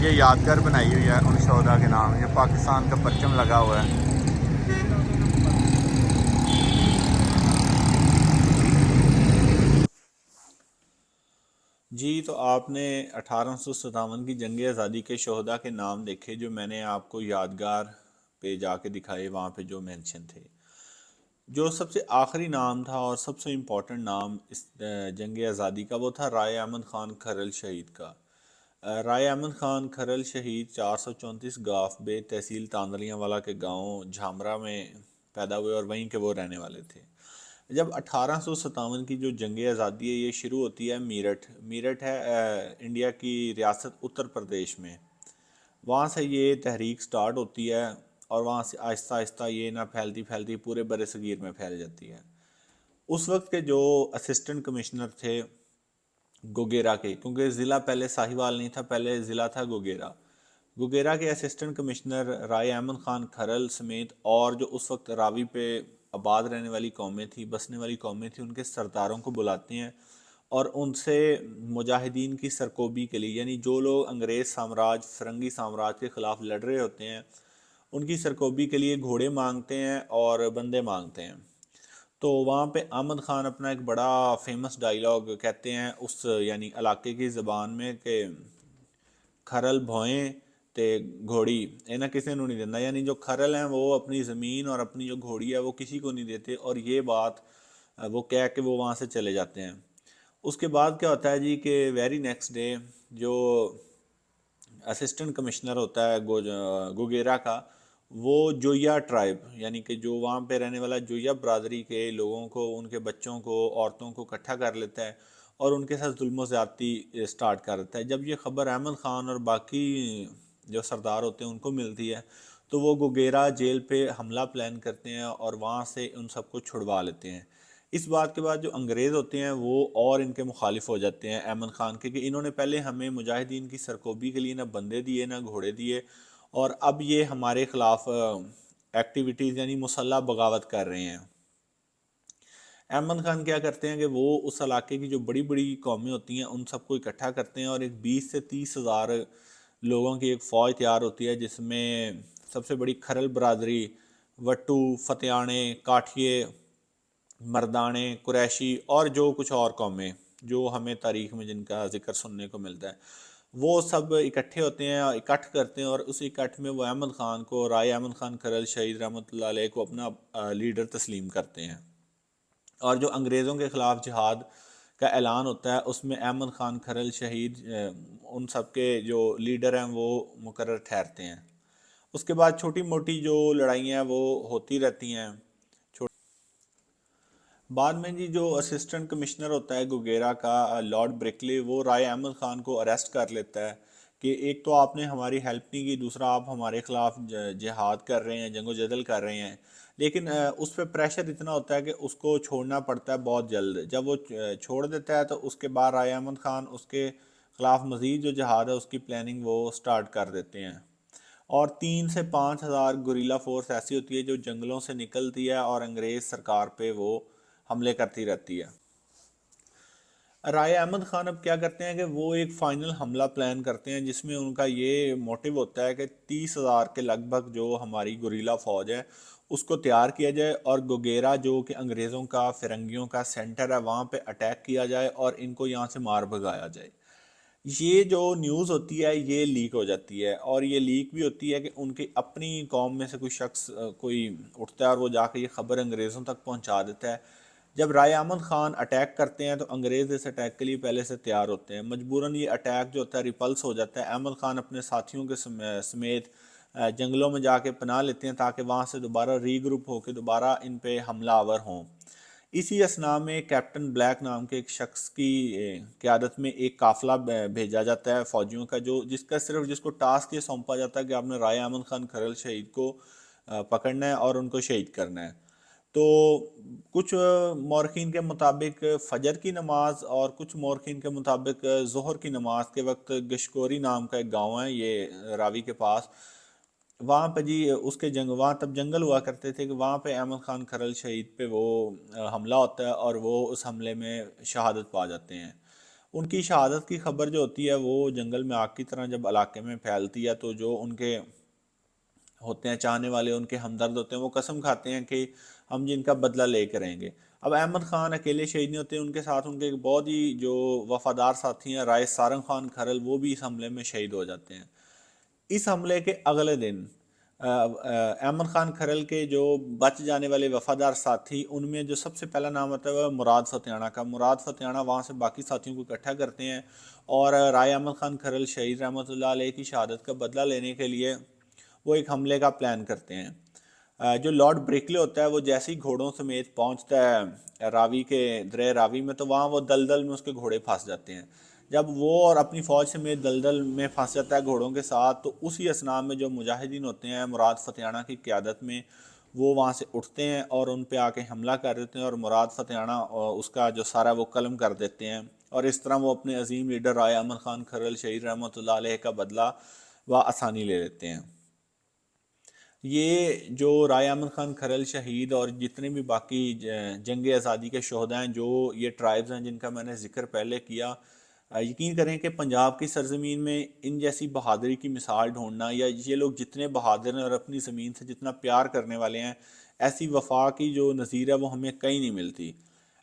یہ یادگار بنائی ہوئی ہے ان شہدا کے نام، یہ پاکستان کا پرچم لگا ہوا ہے۔ جی تو آپ نے 1857 کی جنگ آزادی کے شہدا کے نام دیکھے جو میں نے آپ کو یادگار پہ جا کے دکھائے، وہاں پہ جو مینشن تھے۔ جو سب سے آخری نام تھا اور سب سے امپورٹنٹ نام اس جنگ آزادی کا وہ تھا رائے احمد خان کھرل شہید کا۔ رائے احمد خان کھرل شہید 434 گاف بے تحصیل تاندلیاں والا کے گاؤں جھامرا میں پیدا ہوئے اور وہیں کے وہ رہنے والے تھے۔ جب 1857 کی جو جنگ آزادی ہے یہ شروع ہوتی ہے میرٹھ ہے انڈیا کی ریاست اتر پردیش میں، وہاں سے یہ تحریک سٹارٹ ہوتی ہے اور وہاں سے آہستہ آہستہ یہ نہ پھیلتی پھیلتی پورے بر صغیر میں پھیل جاتی ہے۔ اس وقت کے جو اسسٹنٹ کمشنر تھے گوگیرا کے، کیونکہ ضلع پہلے ساہیوال نہیں تھا، پہلے ضلع تھا گوگیرا کے اسسٹنٹ کمشنر رائے احمد خان کھرل سمیت اور جو اس وقت راوی پہ آباد رہنے والی قومیں تھیں، بسنے والی قومیں تھیں، ان کے سرداروں کو بلاتے ہیں اور ان سے مجاہدین کی سرکوبی کے لیے، یعنی جو لوگ انگریز سامراج فرنگی سامراج کے خلاف لڑ رہے ہوتے ہیں ان کی سرکوبی کے لیے گھوڑے مانگتے ہیں اور بندے مانگتے ہیں۔ تو وہاں پہ احمد خان اپنا ایک بڑا فیمس ڈائیلاگ کہتے ہیں اس یعنی علاقے کی زبان میں کہ کھرل بھوئیں تے گھوڑی اینا کسی نے نہیں دینا، یعنی جو کھرل ہیں وہ اپنی زمین اور اپنی جو گھوڑی ہے وہ کسی کو نہیں دیتے، اور یہ بات وہ کہہ کے وہ وہاں سے چلے جاتے ہیں۔ اس کے بعد کیا ہوتا ہے جی کہ ویری نیکسٹ ڈے جو اسسٹنٹ کمشنر ہوتا ہے گوگیرا کا، وہ جویا ٹرائب یعنی کہ جو وہاں پہ رہنے والا جویا برادری کے لوگوں کو، ان کے بچوں کو، عورتوں کو اکٹھا کر لیتا ہے اور ان کے ساتھ ظلم و زیادتی سٹارٹ کر دیتا ہے۔ جب یہ خبر احمد خان اور باقی جو سردار ہوتے ہیں ان کو ملتی ہے تو وہ گوگیرا جیل پہ حملہ پلان کرتے ہیں اور وہاں سے ان سب کو چھڑوا لیتے ہیں۔ اس بات کے بعد جو انگریز ہوتے ہیں وہ اور ان کے مخالف ہو جاتے ہیں احمد خان کے، کہ انہوں نے پہلے ہمیں مجاہدین کی سرکوبی کے لیے نہ بندے دیے نہ گھوڑے دیے، اور اب یہ ہمارے خلاف ایکٹیویٹیز یعنی مسلح بغاوت کر رہے ہیں۔ احمد خان کیا کرتے ہیں کہ وہ اس علاقے کی جو بڑی بڑی قومیں ہوتی ہیں ان سب کو اکٹھا کرتے ہیں اور ایک 20 سے 30 ہزار لوگوں کی ایک فوج تیار ہوتی ہے، جس میں سب سے بڑی کھرل برادری، وٹو، فتیانے، کاٹھیے، مردانے، قریشی اور جو کچھ اور قومیں جو ہمیں تاریخ میں جن کا ذکر سننے کو ملتا ہے، وہ سب اکٹھے ہوتے ہیں، اکٹھ کرتے ہیں، اور اس اکٹھ میں وہ احمد خان کو، رائے احمد خان کھرل شہید رحمۃ اللہ علیہ کو اپنا لیڈر تسلیم کرتے ہیں۔ اور جو انگریزوں کے خلاف جہاد کا اعلان ہوتا ہے اس میں احمد خان کھرل شہید ان سب کے جو لیڈر ہیں وہ مقرر ٹھہرتے ہیں۔ اس کے بعد چھوٹی موٹی جو لڑائیاں ہیں وہ ہوتی رہتی ہیں۔ بعد میں جی جو اسسٹنٹ کمشنر ہوتا ہے گوگیرا کا لارڈ بریکلے، وہ رائے احمد خان کو اریسٹ کر لیتا ہے کہ ایک تو آپ نے ہماری ہیلپ نہیں کی، دوسرا آپ ہمارے خلاف جہاد کر رہے ہیں، جنگ و جدل کر رہے ہیں۔ لیکن اس پہ پریشر اتنا ہوتا ہے کہ اس کو چھوڑنا پڑتا ہے بہت جلد۔ جب وہ چھوڑ دیتا ہے تو اس کے بعد رائے احمد خان اس کے خلاف مزید جو جہاد ہے اس کی پلاننگ وہ سٹارٹ کر دیتے ہیں، اور 3 سے 5 ہزار گوریلا فورس ایسی ہوتی ہے جو جنگلوں سے نکلتی ہے اور انگریز سرکار پہ وہ حملے کرتی رہتی ہے۔ رائے احمد خان اب کیا کرتے ہیں کہ وہ ایک فائنل حملہ پلان کرتے ہیں جس میں ان کا یہ موٹیو ہوتا ہے کہ 30 ہزار کے لگ بھگ جو ہماری گوریلا فوج ہے اس کو تیار کیا جائے اور گوگیرا جو کہ انگریزوں کا، فرنگیوں کا سینٹر ہے، وہاں پہ اٹیک کیا جائے اور ان کو یہاں سے مار بھگایا جائے۔ یہ جو نیوز ہوتی ہے یہ لیک ہو جاتی ہے، اور یہ لیک بھی ہوتی ہے کہ ان کی اپنی قوم میں سے کوئی شخص کوئی اٹھتا ہے اور وہ جا کے یہ خبر انگریزوں تک پہنچا دیتا ہے۔ جب رائے احمد خان اٹیک کرتے ہیں تو انگریز اس اٹیک کے لیے پہلے سے تیار ہوتے ہیں، مجبوراً یہ اٹیک جو ہوتا ہے ریپلس ہو جاتا ہے۔ احمد خان اپنے ساتھیوں کے سمیت جنگلوں میں جا کے پناہ لیتے ہیں تاکہ وہاں سے دوبارہ ری گروپ ہو کے دوبارہ ان پہ حملہ آور ہوں۔ اسی اسنا میں کیپٹن بلیک نام کے ایک شخص کی قیادت میں ایک قافلہ بھیجا جاتا ہے فوجیوں کا، جس کو ٹاسک یہ سونپا جاتا ہے کہ آپ نے رائے احمد خان کھرل شہید کو پکڑنا ہے اور ان کو شہید کرنا ہے۔ تو کچھ مورخین کے مطابق فجر کی نماز اور کچھ مورخین کے مطابق ظہر کی نماز کے وقت گشکوری نام کا ایک گاؤں ہے یہ راوی کے پاس، وہاں پہ جی اس کے وہاں تب جنگل ہوا کرتے تھے کہ وہاں پہ احمد خان کھرل شہید پہ وہ حملہ ہوتا ہے اور وہ اس حملے میں شہادت پا جاتے ہیں۔ ان کی شہادت کی خبر جو ہوتی ہے وہ جنگل میں آگ کی طرح جب علاقے میں پھیلتی ہے تو جو ان کے ہوتے ہیں چاہنے والے، ان کے ہمدرد ہوتے ہیں، وہ قسم کھاتے ہیں کہ ہم جن کا بدلہ لے کے رہیں گے۔ اب احمد خان اکیلے شہید نہیں ہوتے، ان کے ساتھ ان کے بہت ہی جو وفادار ساتھی ہیں، رائے سارنگ خان کھرل، وہ بھی اس حملے میں شہید ہو جاتے ہیں۔ اس حملے کے اگلے دن احمد خان کھرل کے جو بچ جانے والے وفادار ساتھی، ان میں جو سب سے پہلا نام ہوتا ہے وہ مراد فتیانہ کا۔ مراد فتیانہ وہاں سے باقی ساتھیوں کو اکٹھا کرتے ہیں اور رائے احمد خان کھرل شہید رحمۃ اللہ علیہ کی شہادت کا بدلہ لینے کے لیے وہ ایک حملے کا پلان کرتے ہیں۔ جو لارڈ بریکلے ہوتا ہے وہ جیسے ہی گھوڑوں سمیت پہنچتا ہے راوی کے دریا راوی میں، تو وہاں وہ دلدل میں اس کے گھوڑے پھنس جاتے ہیں۔ جب وہ اور اپنی فوج سمیت دلدل میں پھنس جاتا ہے گھوڑوں کے ساتھ، تو اسی اثناء میں جو مجاہدین ہوتے ہیں مراد فتیانہ کی قیادت میں، وہ وہاں سے اٹھتے ہیں اور ان پہ آ کے حملہ کر دیتے ہیں اور مراد فتیانہ اس کا جو سارا وہ قلم کر دیتے ہیں، اور اس طرح وہ اپنے عظیم لیڈر رائے احمد خان کھرل شہید رحمۃ اللہ علیہ کا بدلہ آسانی لے لیتے ہیں۔ یہ جو رائے احمد خان کھرل شہید اور جتنے بھی باقی جنگ آزادی کے شہداء ہیں، جو یہ ٹرائبز ہیں جن کا میں نے ذکر پہلے کیا، یقین کریں کہ پنجاب کی سرزمین میں ان جیسی بہادری کی مثال ڈھونڈنا، یا یہ لوگ جتنے بہادر ہیں اور اپنی زمین سے جتنا پیار کرنے والے ہیں، ایسی وفا کی جو نظیر ہے وہ ہمیں کہیں نہیں ملتی۔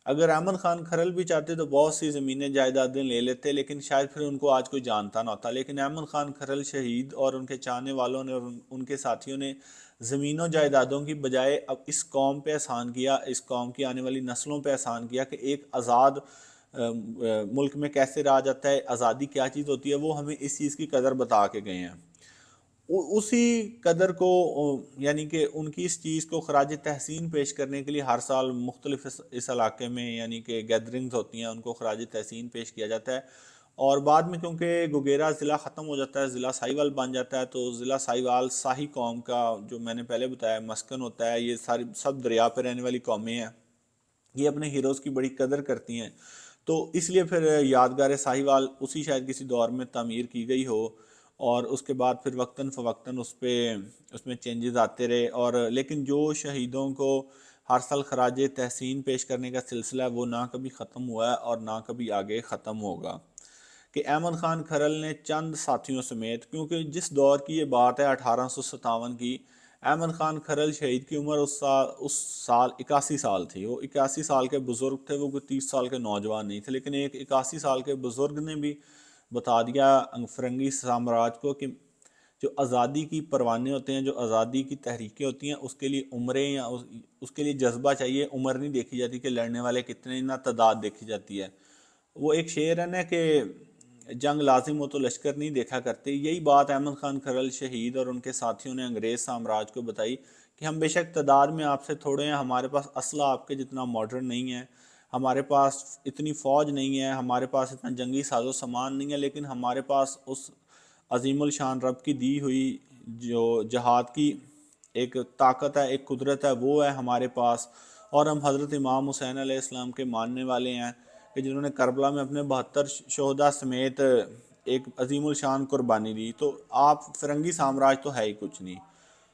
اگر احمد خان کھرل بھی چاہتے تو بہت سی زمینیں جائیدادیں لے لیتے، لیکن شاید پھر ان کو آج کوئی جانتا نہ ہوتا۔ لیکن احمد خان کھرل شہید اور ان کے چاہنے والوں نے اور ان کے ساتھیوں نے زمینوں جائیدادوں کی بجائے اب اس قوم پہ احسان کیا، اس قوم کی آنے والی نسلوں پہ احسان کیا کہ ایک آزاد ملک میں کیسے رہا جاتا ہے، آزادی کیا چیز ہوتی ہے، وہ ہمیں اس چیز کی قدر بتا کے گئے ہیں۔ اسی قدر کو، یعنی کہ ان کی اس چیز کو خراج تحسین پیش کرنے کے لیے ہر سال مختلف اس علاقے میں یعنی کہ گیدرنگز ہوتی ہیں، ان کو خراج تحسین پیش کیا جاتا ہے۔ اور بعد میں کیونکہ گوگیرا ضلع ختم ہو جاتا ہے، ضلع ساہیوال بن جاتا ہے، تو ضلع ساہیوال شاہی قوم کا جو میں نے پہلے بتایا مسکن ہوتا ہے۔ یہ ساری سب دریا پہ رہنے والی قومیں ہیں، یہ اپنے ہیروز کی بڑی قدر کرتی ہیں، تو اس لیے پھر یادگار ساہیوال اسی شاید کسی دور میں تعمیر کی گئی ہو، اور اس کے بعد پھر وقتاً فوقتاً اس میں چینجز آتے رہے، اور لیکن جو شہیدوں کو ہر سال خراج تحسین پیش کرنے کا سلسلہ ہے وہ نہ کبھی ختم ہوا ہے اور نہ کبھی آگے ختم ہوگا۔ کہ احمد خان کھرل نے چند ساتھیوں سمیت، کیونکہ جس دور کی یہ بات ہے 1857 کی، احمد خان کھرل شہید کی عمر اس سال 81 سال تھی۔ وہ 81 سال کے بزرگ تھے، وہ کوئی 30 سال کے نوجوان نہیں تھے، لیکن ایک 81 سال کے بزرگ نے بھی بتا دیا فرنگی سامراج کو کہ جو آزادی کی پروانے ہوتے ہیں، جو آزادی کی تحریکیں ہوتی ہیں، اس کے لیے عمریں یا اس کے لیے جذبہ چاہیے، عمر نہیں دیکھی جاتی کہ لڑنے والے کتنے، نہ تعداد دیکھی جاتی ہے۔ وہ ایک شعر ہے نا کہ جنگ لازم ہو تو لشکر نہیں دیکھا کرتے، یہی بات احمد خان کھرل شہید اور ان کے ساتھیوں نے انگریز سامراج کو بتائی کہ ہم بے شک تعداد میں آپ سے تھوڑے ہیں، ہمارے پاس اسلحہ آپ کے جتنا ماڈرن نہیں ہے، ہمارے پاس اتنی فوج نہیں ہے، ہمارے پاس اتنا جنگی ساز و سامان نہیں ہے، لیکن ہمارے پاس اس عظیم الشان رب کی دی ہوئی جو جہاد کی ایک طاقت ہے، ایک قدرت ہے، وہ ہے ہمارے پاس۔ اور ہم حضرت امام حسین علیہ السلام کے ماننے والے ہیں کہ جنہوں نے کربلا میں اپنے 72 شہداء سمیت ایک عظیم الشان قربانی دی، تو آپ فرنگی سامراج تو ہے ہی کچھ نہیں۔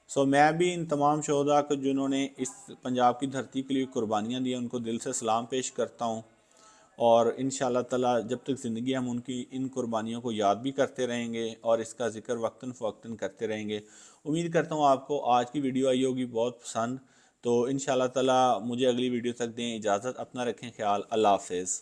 میں بھی ان تمام شہداء کو جنہوں نے اس پنجاب کی دھرتی کے لیے قربانیاں دی، ان کو دل سے سلام پیش کرتا ہوں، اور انشاءاللہ تعالی جب تک زندگی ہم ان کی ان قربانیوں کو یاد بھی کرتے رہیں گے اور اس کا ذکر وقتاً فوقتاً کرتے رہیں گے۔ امید کرتا ہوں آپ کو آج کی ویڈیو آئی ہوگی بہت پسند، تو انشاءاللہ تعالی مجھے اگلی ویڈیو تک دیں اجازت، اپنا رکھیں خیال، اللہ حافظ۔